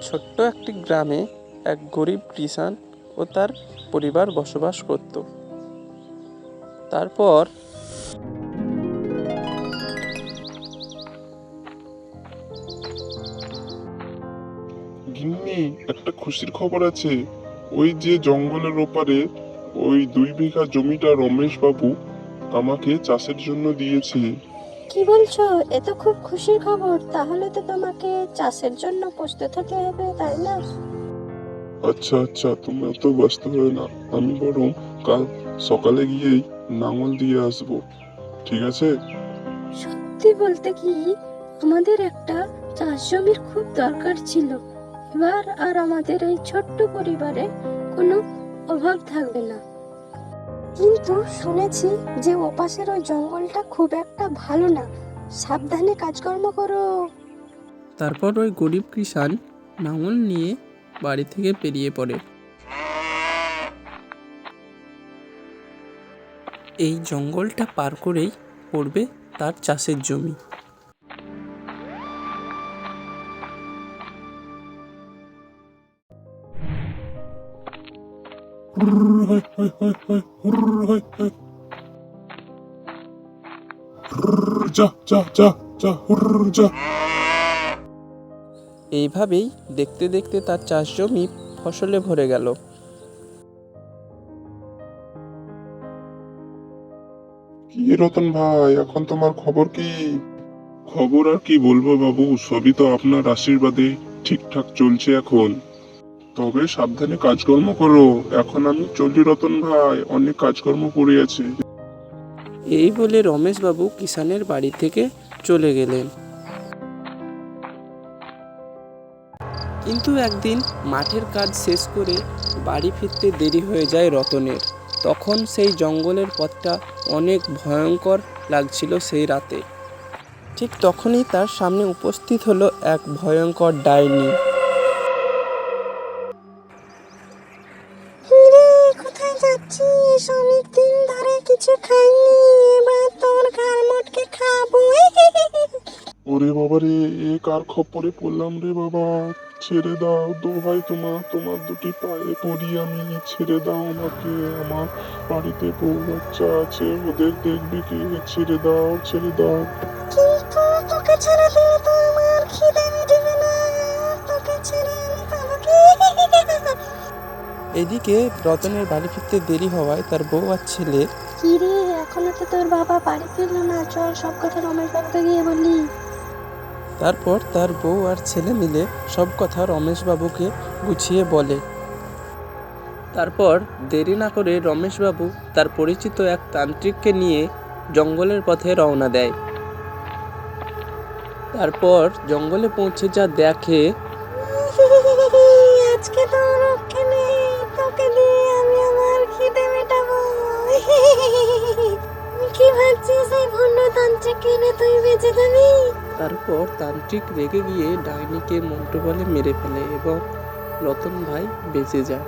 ছোট্ট একটি গ্রামে এক গরিব কৃষাণ ও তার পরিবার বসবাস করত। তারপর গিন্নি, একটা খুশির খবর আছে। ওই যে জঙ্গলের ওপারে ওই 2 বিঘা জমিটা রমেশ বাবু আমাকে চাষের জন্য দিয়েছে। কি বলছো? এ তো খুব খুশির খবর। তাহলে তো তোমাকে চাষের জন্য প্রস্তুত হতে হবে, তাই না? আচ্ছা আচ্ছা, তুমি অত ব্যস্ত হয়ে না, আমি বরং কাল সকালে গিয়েই লাঙল দিয়ে আসবো, ঠিক আছে? সত্যি বলতে কি, আমাদের একটা চাষ জমির খুব দরকার ছিল। এবার আর আমাদের এই ছোট্ট পরিবারে কোনো অভাব থাকবে না। কিন্তু শুনেছি যে ওপাশের ওই জঙ্গলটা খুব একটা ভালো না। সাবধানে কাজকর্ম করো। তারপর ওই গরিব কৃষাণ লাঙল নিয়ে বাড়ি থেকে বেরিয়ে পড়ে। এই জঙ্গলটা পার করেই পড়বে তার চাষের জমি। যা যা যা যা, যা। এইভাবেই দেখতে দেখতে তার চাষ জমি ফসলে ভরে গেল। কি রতন ভাই, এখন তোমার খবর কি? খবর আর কি বলবো বাবু, সবই তো আপনার আশীর্বাদে ঠিকঠাক চলছে এখন। তবে সাবধানে কাজকর্ম করো। এখন আমি চলি রতন ভাই, অনেক কাজকর্ম পড়ে আছে। এই বলে রমেশবাবু কিষানের বাড়ি থেকে চলে গেলেন। কিন্তু একদিন মাঠের কাজ শেষ করে বাড়ি ফিরতে দেরি হয়ে যায় রতনের। তখন সেই জঙ্গলের পথটা অনেক ভয়ঙ্কর লাগছিল সেই রাতে। ঠিক তখনই তার সামনে উপস্থিত হলো এক ভয়ঙ্কর ডাইনি। কোথায় যাচ্ছিস? অনেকদিন ধরে কিছু খাইনি, এবার তোর ঘাড় মটকে খাবো। ওরে বাবা রে, এ কার খপ্পরে পড়লাম রে বাবা! ছেড়ে দাও, দোহাই তোমার, তোমার দুটি পায়ে পড়ি আমি, ছেড়ে দাও আমাকে। আমার বাড়িতে বউ বাচ্চা আছে, ওদের দেখবে কে? ছেড়ে দাও, ছেড়ে দাও। কিন্তু তোকে ছেড়ে দিলে তো আমার খিদে মিটবে না। তোকে ছেড়ে আমি পাবো কি? এদিকে রতনের বাড়ি ফিরতে দেরি হওয়ায় তার বউ আর ছেলে। কি রে, এখনো তো তোর বাবা বাড়ি ফিরলো না? চল সব কথা রমেশ বাবুকে গিয়ে বললি। তারপর তার বউ আর ছেলে মিলে সব কথা রমেশবাবুকে গুছিয়ে বলে। তারপর দেরি না করে রমেশবাবু তার পরিচিত এক তান্ত্রিককে নিয়ে জঙ্গলের পথে রওনা দেয়। তারপর জঙ্গলে পৌঁছে যা দেখে, আজকে তো রক্ষে নেই, তোকে দিয়ে আমি আমার খিদে মেটাবো। কি ভাবছিস এই ভণ্ড তান্ত্রিক কিনে তুই বেঁচে যাবি? তারপর তান্ত্রিক রেগে গিয়ে ডাইনিকে মন্ত্র বলে মেরে ফেলে এবং রতন ভাই বেঁচে যায়।